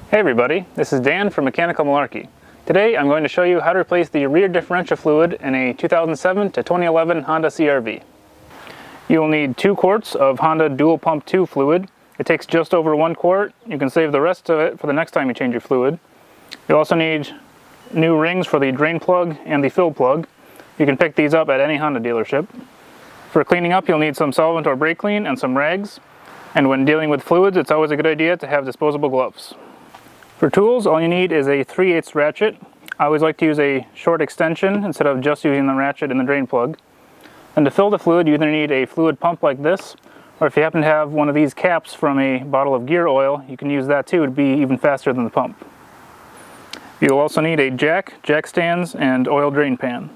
Hey everybody, this is Dan from Mechanical Malarkey. Today I'm going to show you how to replace the rear differential fluid in a 2007 to 2011 Honda CR-V. You will need 2 quarts of Honda Dual Pump 2 fluid. It takes just over 1 quart. You can save the rest of it for the next time you change your fluid. You'll also need new rings for the drain plug and the fill plug. You can pick these up at any Honda dealership. For cleaning up, you'll need some solvent or brake clean and some rags. And when dealing with fluids, it's always a good idea to have disposable gloves. For tools, all you need is a 3/8 ratchet. I always like to use a short extension instead of just using the ratchet in the drain plug. And to fill the fluid, you either need a fluid pump like this, or if you happen to have one of these caps from a bottle of gear oil, you can use that too to be even faster than the pump. You'll also need a jack stands, and oil drain pan.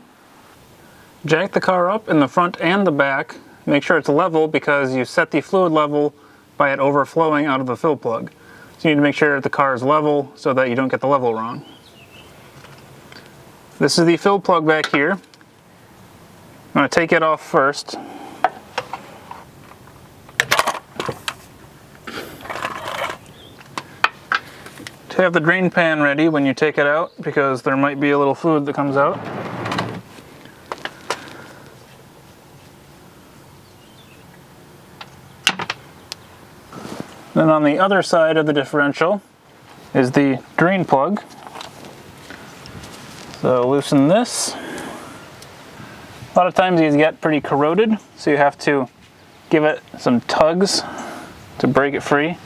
Jack the car up in the front and the back. Make sure it's level because you set the fluid level by it overflowing out of the fill plug. So you need to make sure the car is level so that you don't get the level wrong. This is the fill plug back here. I'm going to take it off first. To have the drain pan ready when you take it out, because there might be a little fluid that comes out. Then on the other side of the differential is the drain plug. So loosen this. A lot of times these get pretty corroded, so you have to give it some tugs to break it free.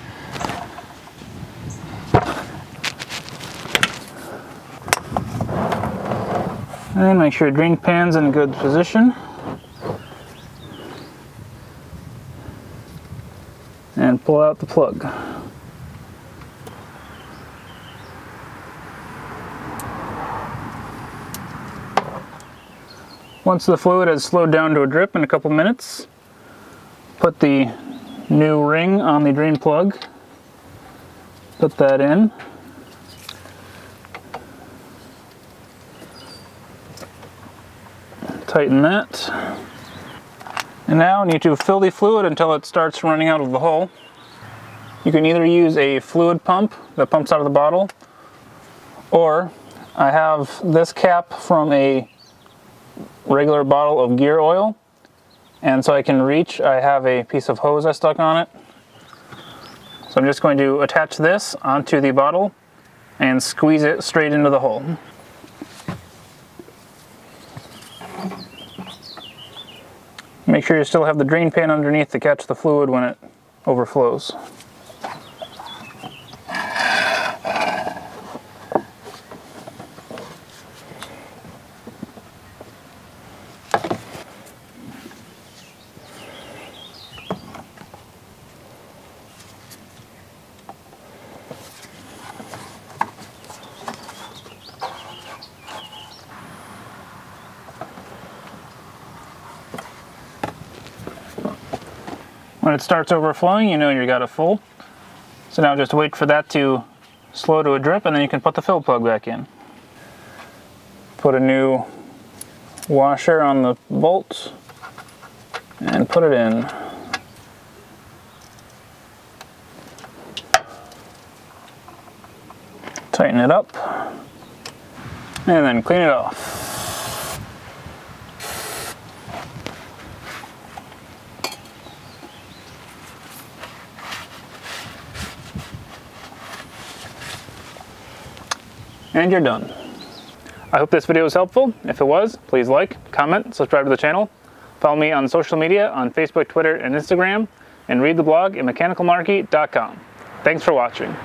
And make sure your drain pan's in a good position. And pull out the plug. Once the fluid has slowed down to a drip in a couple minutes, put the new ring on the drain plug. Put that in. Tighten that. And now you need to fill the fluid until it starts running out of the hole. You can either use a fluid pump that pumps out of the bottle, or I have this cap from a regular bottle of gear oil, and so I can reach, I have a piece of hose I stuck on it. So I'm just going to attach this onto the bottle and squeeze it straight into the hole. Make sure you still have the drain pan underneath to catch the fluid when it overflows. When it starts overflowing, you know you got it full. So now just wait for that to slow to a drip, and then you can put the fill plug back in. Put a new washer on the bolt and put it in. Tighten it up and then clean it off. And you're done. I hope this video was helpful. If it was, please like, comment, subscribe to the channel. Follow me on social media on Facebook, Twitter, and Instagram, and read the blog at mechanicalmalarkey.com. Thanks for watching.